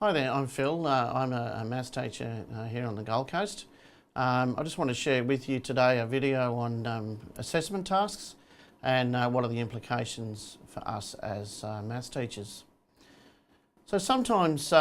Hi there, I'm Phil. I'm a maths teacher here on the Gold Coast. I just want to share with you today a video on assessment tasks and what are the implications for us as maths teachers. So sometimes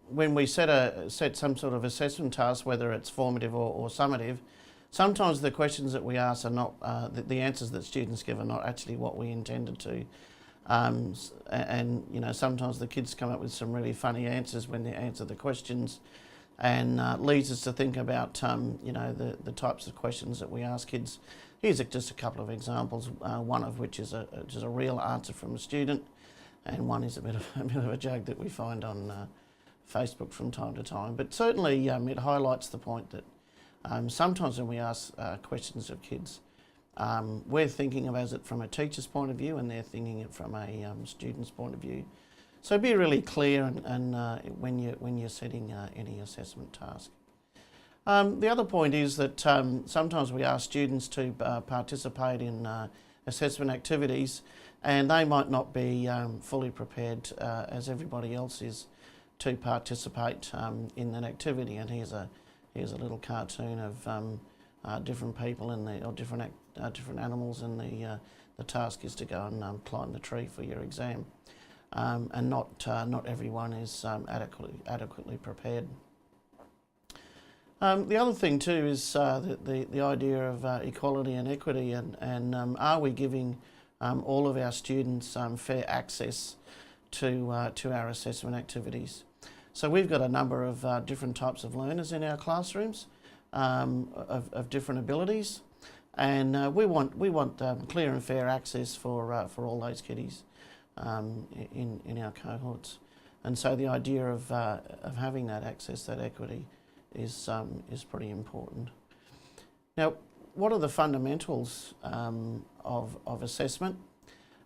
when we set some sort of assessment task, whether it's formative or summative, sometimes the questions that we ask are not, the answers that students give are not actually what we intended to. And you know, sometimes the kids come up with some really funny answers when they answer the questions, and leads us to think about you know, the types of questions that we ask kids. Here's just a couple of examples, one of which is a real answer from a student, and one is a bit of a joke that we find on Facebook from time to time. But certainly it highlights the point that sometimes when we ask questions of kids, we're thinking of it from a teacher's point of view, and they're thinking it from a student's point of view. So be really clear and when you're setting any assessment task. The other point is that sometimes we ask students to participate in assessment activities, and they might not be fully prepared as everybody else is to participate in that activity. And here's a little cartoon of different people or different animals, and the task is to go and climb the tree for your exam, and not everyone is adequately prepared. The other thing too is the idea of equality and equity, and are we giving all of our students fair access to our assessment activities? So we've got a number of different types of learners in our classrooms, of different abilities, and we want clear and fair access for all those kiddies in our cohorts. And so the idea of having that access, that equity, is pretty important. Now, what are the fundamentals of assessment?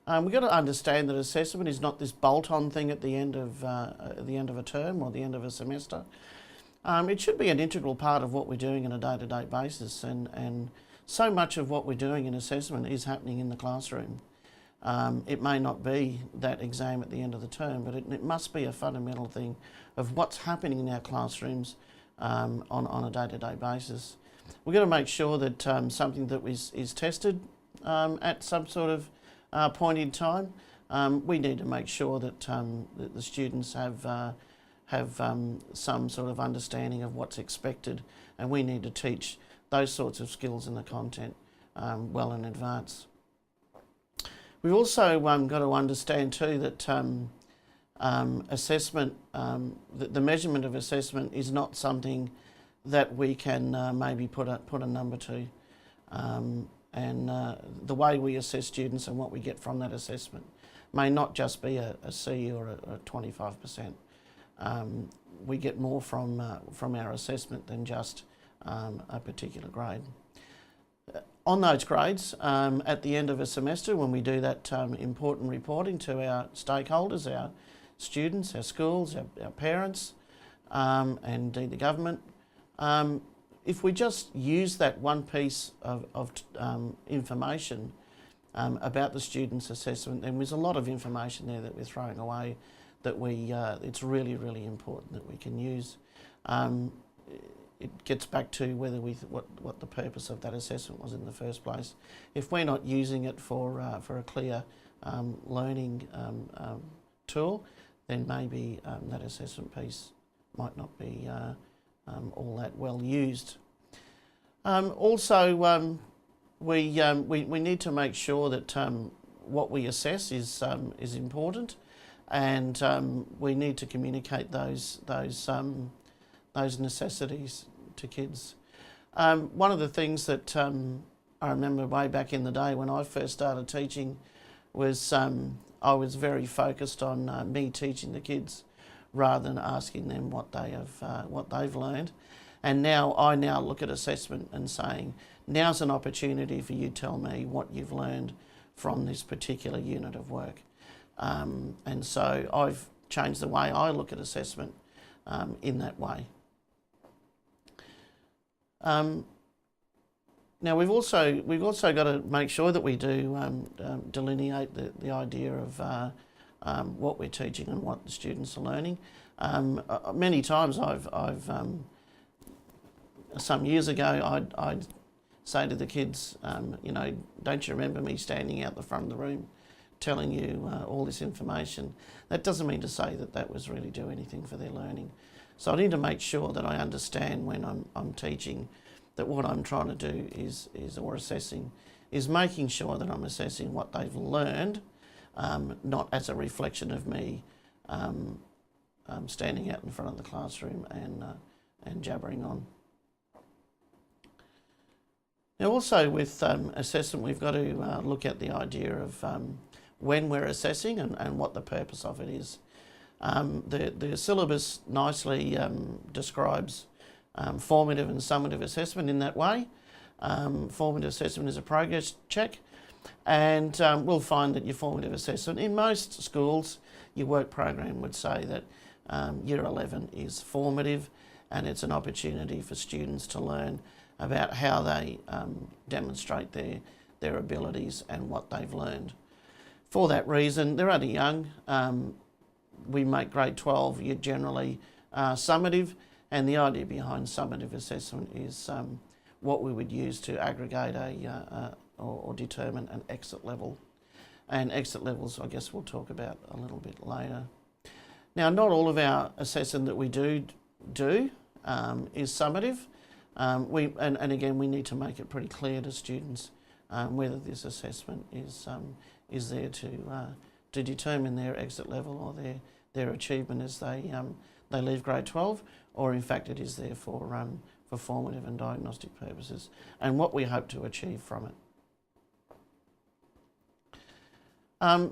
We've got to understand that assessment is not this bolt-on thing at the end of a term or the end of a semester. It should be an integral part of what we're doing on a day-to-day basis, and so much of what we're doing in assessment is happening in the classroom. It may not be that exam at the end of the term, but it must be a fundamental thing of what's happening in our classrooms on a day-to-day basis. We've got to make sure that something that is tested at some sort of point in time, we need to make sure that the students have some sort of understanding of what's expected, and we need to teach those sorts of skills in the content well in advance. We've also got to understand too that assessment, the measurement of assessment is not something that we can maybe put a number to. And the way we assess students and what we get from that assessment may not just be a C or a 25%. We get more from our assessment than just a particular grade. On those grades, at the end of a semester, when we do that important reporting to our stakeholders, our students, our schools, our parents, and indeed the government, if we just use that one piece of information about the student's assessment, then there's a lot of information there that we're throwing away that it's really, really important that we can use. It gets back to whether what the purpose of that assessment was in the first place. If we're not using it for a clear learning tool, then maybe that assessment piece might not be all that well used. Also, we need to make sure that what we assess is important, and we need to communicate those necessities to kids. One of the things that I remember way back in the day when I first started teaching was I was very focused on me teaching the kids rather than asking them what they've learned. And now I look at assessment and saying, now's an opportunity for you to tell me what you've learned from this particular unit of work. And so I've changed the way I look at assessment in that way. Now we've also got to make sure that we do delineate the idea what we're teaching and what the students are learning. Many times some years ago, I'd say to the kids, you know, don't you remember me standing out the front of the room telling you all this information? That doesn't mean to say that that was really do anything for their learning. So I need to make sure that I understand when I'm teaching that what I'm trying to do or assessing, is making sure that I'm assessing what they've learned, not as a reflection of me standing out in front of the classroom and jabbering on. Now also with assessment, we've got to look at the idea of when we're assessing and what the purpose of it is. The syllabus nicely describes formative and summative assessment in that way. Formative assessment is a progress check, and we'll find that your formative assessment, in most schools, your work program would say that Year 11 is formative, and it's an opportunity for students to learn about how they demonstrate their abilities and what they've learned. For that reason, they're only young. We make grade 12 generally summative, and the idea behind summative assessment is what we would use to aggregate or determine an exit level. And exit levels, I guess we'll talk about a little bit later. Now, not all of our assessment that we do is summative. And again, we need to make it pretty clear to students whether this assessment is there to determine their exit level or their achievement as they leave grade 12, or in fact it is there for formative and diagnostic purposes, and what we hope to achieve from it.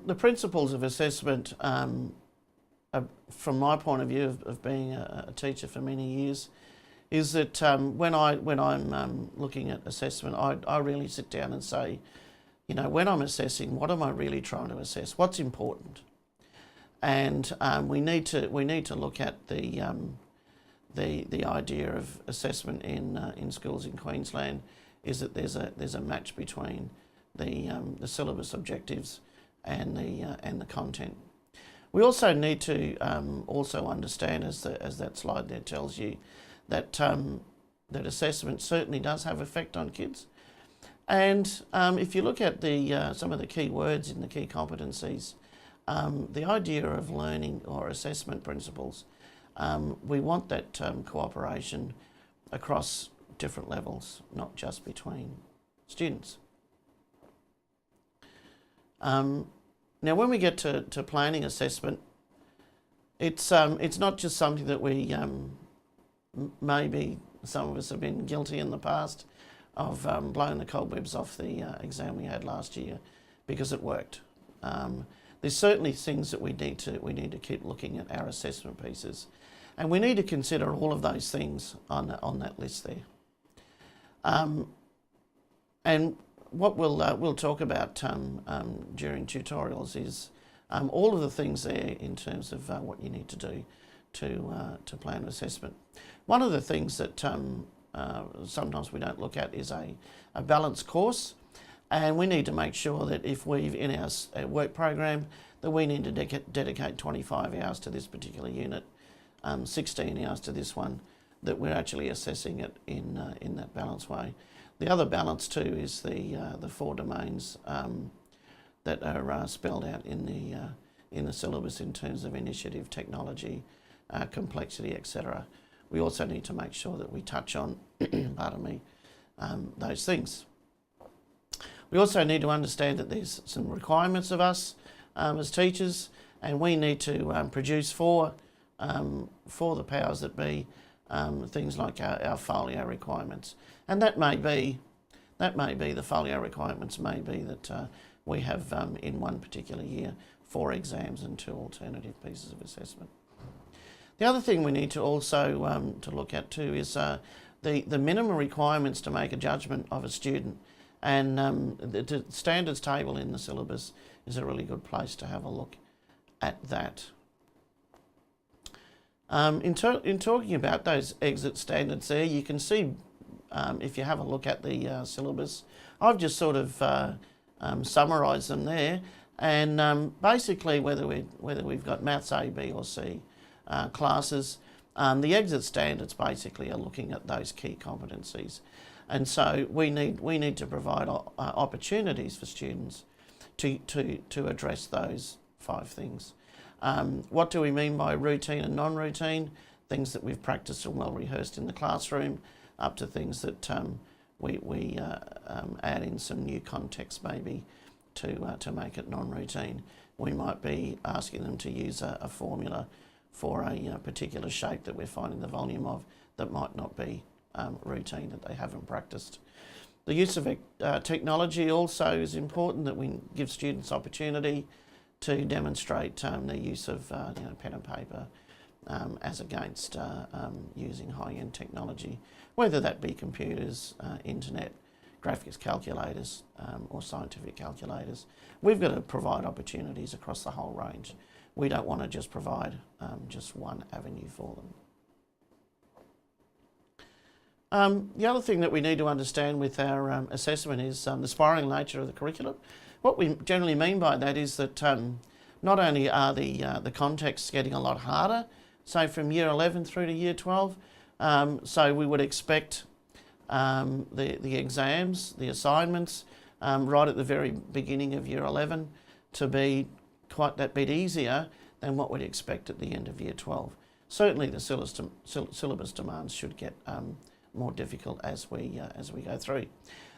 The principles of assessment, from my point of view of being a teacher for many years, is that when I'm looking at assessment, I really sit down and say, you know, when I'm assessing, what am I really trying to assess? What's important? And we need to look at the idea of assessment in schools in Queensland is that there's a match between the syllabus objectives and the content. We also need to also understand, as that slide there tells you, that that assessment certainly does have effect on kids. And if you look at some of the key words in the key competencies, the idea of learning or assessment principles, we want that cooperation across different levels, not just between students. Now, when we get to planning assessment, it's not just something that we maybe some of us have been guilty in the past of blowing the cobwebs off the exam we had last year because it worked. There's certainly things that we need to keep looking at our assessment pieces, and we need to consider all of those things on that list there. And what we'll talk about during tutorials is all of the things there in terms of what you need to do to plan assessment. One of the things that sometimes we don't look at is a balanced course, and we need to make sure that if we've in our work program that we need to dedicate 25 hours to this particular unit, 16 hours to this one, that we're actually assessing it in that balanced way. The other balance too is the 4 domains that are spelled out in the syllabus in terms of initiative, technology, complexity, etc. We also need to make sure that we touch on, pardon me, those things. We also need to understand that there's some requirements of us as teachers, and we need to produce for the powers that be things like our folio requirements, and that may be the folio requirements may be that we have in one particular year 4 exams and 2 alternative pieces of assessment. The other thing we need to also to look at too is the minimum requirements to make a judgment of a student, and the standards table in the syllabus is a really good place to have a look at that. In talking about those exit standards there, you can see if you have a look at the syllabus, I've just sort of summarised them there, And basically, whether we've got maths A, B or C classes, the exit standards basically are looking at those key competencies. And so we need to provide opportunities for students to address those 5 things. What do we mean by routine and non-routine? Things that we've practiced and well rehearsed in the classroom, up to things that we add in some new context maybe to make it non-routine. We might be asking them to use a formula for a particular shape that we're finding the volume of that might not be routine, that they haven't practiced. The use of technology also is important, that we give students opportunity to demonstrate their use of pen and paper as against using high-end technology, whether that be computers, internet, graphics calculators or scientific calculators. We've got to provide opportunities across the whole range. We don't want to just provide just one avenue for them. The other thing that we need to understand with our assessment is the spiralling nature of the curriculum. What we generally mean by that is that not only are the contexts getting a lot harder, so from year 11 through to year 12, so we would expect the exams, the assignments, right at the very beginning of year 11 to be quite that bit easier than what we'd expect at the end of year 12. Certainly the syllabus demands should get more difficult as we go through.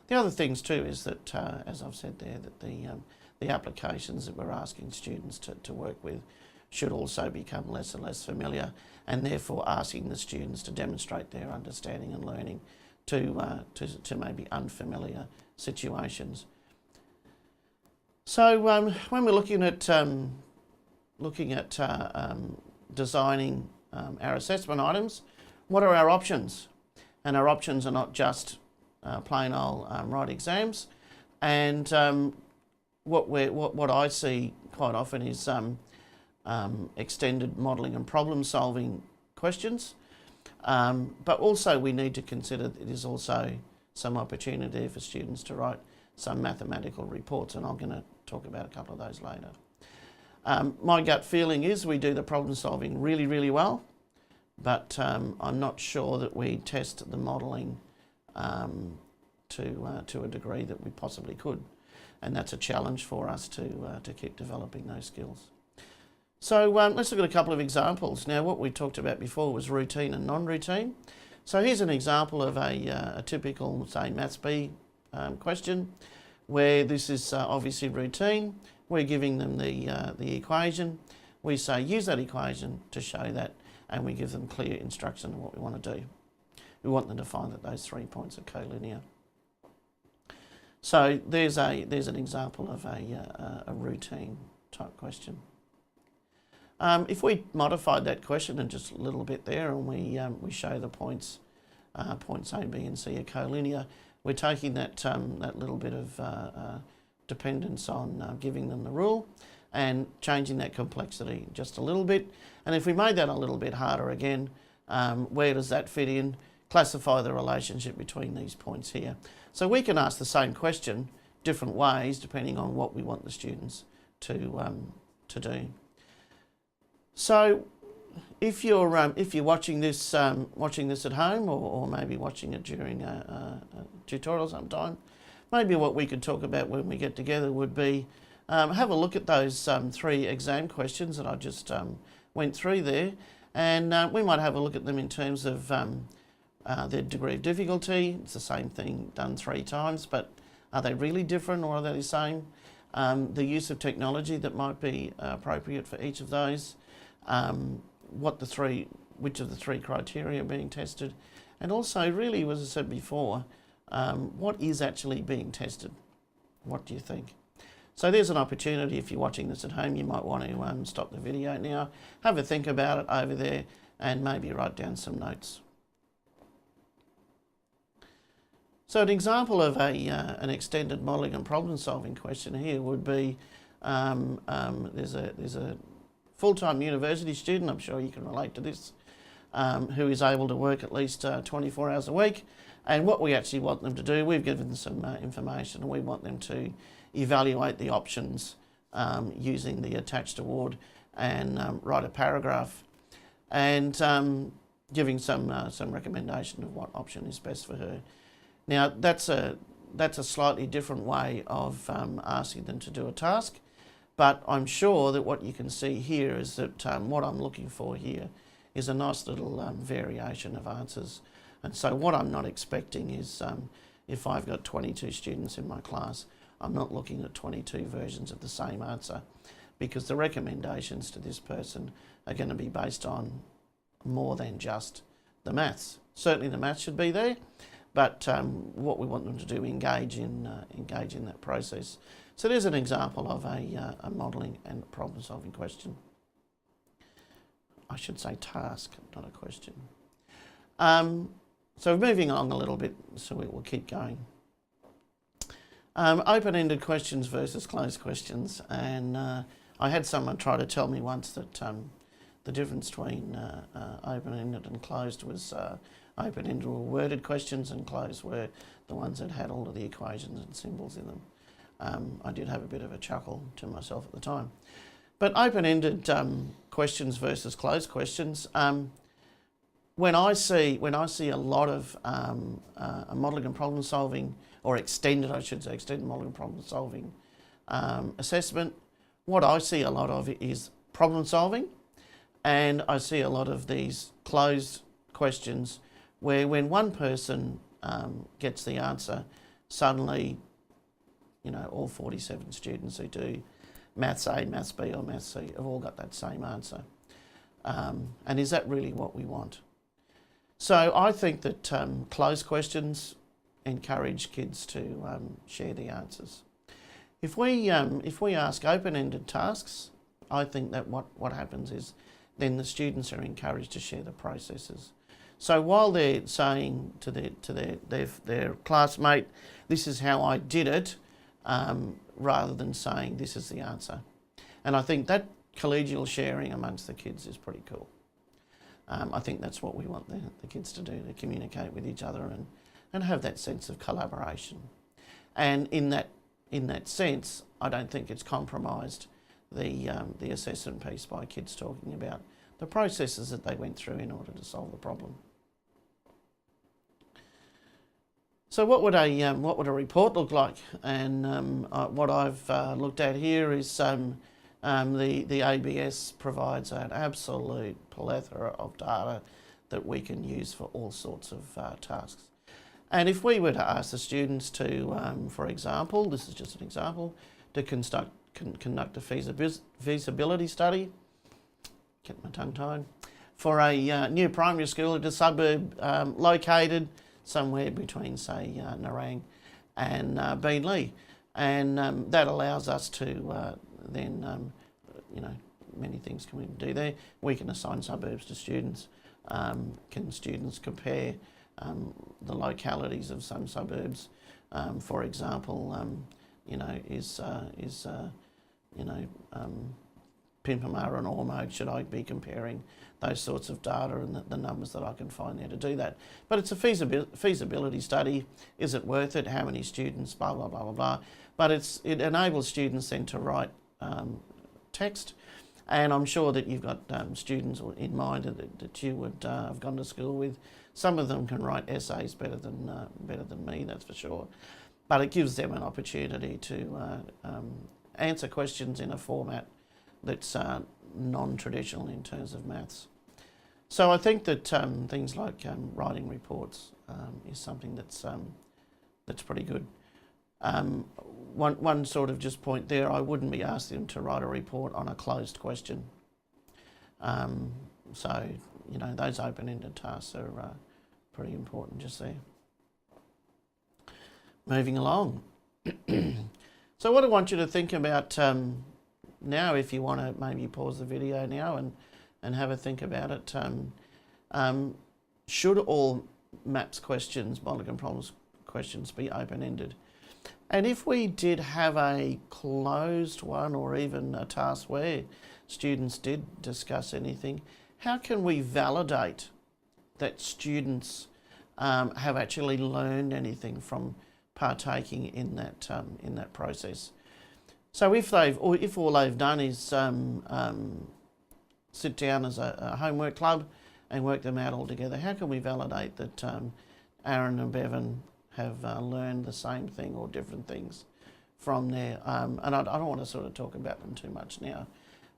The other things too is that, as I've said there, that the applications that we're asking students to work with should also become less and less familiar, and therefore asking the students to demonstrate their understanding and learning to maybe unfamiliar situations. So when we're looking at designing our assessment items, what are our options? And our options are not just plain old write exams. And what I see quite often is extended modelling and problem solving questions. But also we need to consider that there's also some opportunity for students to write some mathematical reports, and I'm going to talk about a couple of those later. My gut feeling is we do the problem solving really, really well, but I'm not sure that we test the modelling to a degree that we possibly could, and that's a challenge for us to keep developing those skills. So let's look at a couple of examples. Now, what we talked about before was routine and non-routine. So here's an example of a typical, say, Maths B question, where this is obviously routine. We're giving them the equation. We say use that equation to show that, and we give them clear instruction on what we want to do. We want them to find that those 3 points are collinear. So there's an example of a routine type question. If we modified that question and just a little bit there, and we show the points A, B, and C are collinear, we're taking that little bit of dependence on giving them the rule and changing that complexity just a little bit. And if we made that a little bit harder again, where does that fit in? Classify the relationship between these points here. So we can ask the same question different ways depending on what we want the students to do. So if you're watching this at home, or maybe watching it during a tutorial sometime, maybe what we could talk about when we get together would be have a look at those 3 exam questions that I just went through there, and we might have a look at them in terms of their degree of difficulty. It's the same thing done 3 times, but are they really different or are they the same? The use of technology that might be appropriate for each of those. Which of the 3 criteria are being tested, and also really, as I said before, what is actually being tested? What do you think? So there's an opportunity. If you're watching this at home, you might want to stop the video now, have a think about it over there, and maybe write down some notes. So an example of an extended modelling and problem solving question here would be there's a full-time university student, I'm sure you can relate to this, who is able to work at least 24 hours a week. And what we actually want them to do, we've given them some information, and we want them to evaluate the options using the attached award and write a paragraph and giving some recommendation of what option is best for her. Now that's a slightly different way of asking them to do a task, but I'm sure that what you can see here is that what I'm looking for here is a nice little variation of answers. And so what I'm not expecting is if I've got 22 students in my class, I'm not looking at 22 versions of the same answer, because the recommendations to this person are going to be based on more than just the maths. Certainly the maths should be there, but what we want them to do, engage in that process. So there's an example of a modelling and problem solving question. I should say task, not a question. So moving along a little bit, so we will keep going. Open-ended questions versus closed questions, and I had someone try to tell me once that the difference between open-ended and closed was open-ended were worded questions and closed were the ones that had all of the equations and symbols in them. I did have a bit of a chuckle to myself at the time. But open-ended questions versus closed questions, when I see a lot of modelling and problem solving, or extended modelling and problem solving assessment, what I see a lot of is problem solving, and I see a lot of these closed questions where when one person gets the answer, suddenly, you know, all 47 students who do Maths A, Maths B or Maths C have all got that same answer. And is that really what we want? So I think that closed questions encourage kids to share the answers. If we ask open-ended tasks, I think that what happens is then the students are encouraged to share the processes. So while they're saying to their classmate, this is how I did it, rather than saying this is the answer. And I think that collegial sharing amongst the kids is pretty cool. I think that's what we want the kids to do, to communicate with each other and have that sense of collaboration. And in that sense, I don't think it's compromised the assessment piece by kids talking about the processes that they went through in order to solve the problem. So what would a report look like? And what I've looked at here is the ABS provides an absolute plethora of data that we can use for all sorts of tasks. And if we were to ask the students to, for example, this is just an example, to conduct a feasibility study, get my tongue tied, for a new primary school at a suburb located somewhere between, say, Nerang and Beenleigh. And that allows us to then, you know, many things can we do there. We can assign suburbs to students. Can students compare the localities of some suburbs? For example, you know, Pimpama and Ormeau, should I be comparing those sorts of data and the numbers that I can find there to do that? But it's a feasibility study. Is it worth it? How many students? Blah, blah, blah, blah, blah. But it enables students then to write text. And I'm sure that you've got students in mind that you would have gone to school with. Some of them can write essays better than me, that's for sure. But it gives them an opportunity to answer questions in a format that's non-traditional in terms of maths. So I think that things like writing reports is something that's pretty good. One sort of just point there, I wouldn't be asking them to write a report on a closed question. So, you know, those open-ended tasks are pretty important just there. Moving along. So what I want you to think about now, if you want to maybe pause the video now and have a think about it, should all MAPS questions, modelling and problems questions, be open-ended? And if we did have a closed one, or even a task where students did discuss anything, how can we validate that students have actually learned anything from partaking in that process? So if all they've done is sit down as a homework club and work them out all together, how can we validate that Aaron and Bevan have learned the same thing or different things from there? And I don't want to sort of talk about them too much now,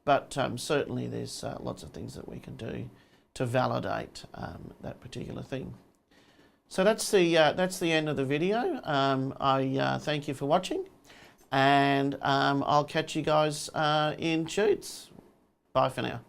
but certainly there's lots of things that we can do to validate that particular thing. So that's the end of the video. I thank you for watching, and I'll catch you guys in shoots. Bye for now.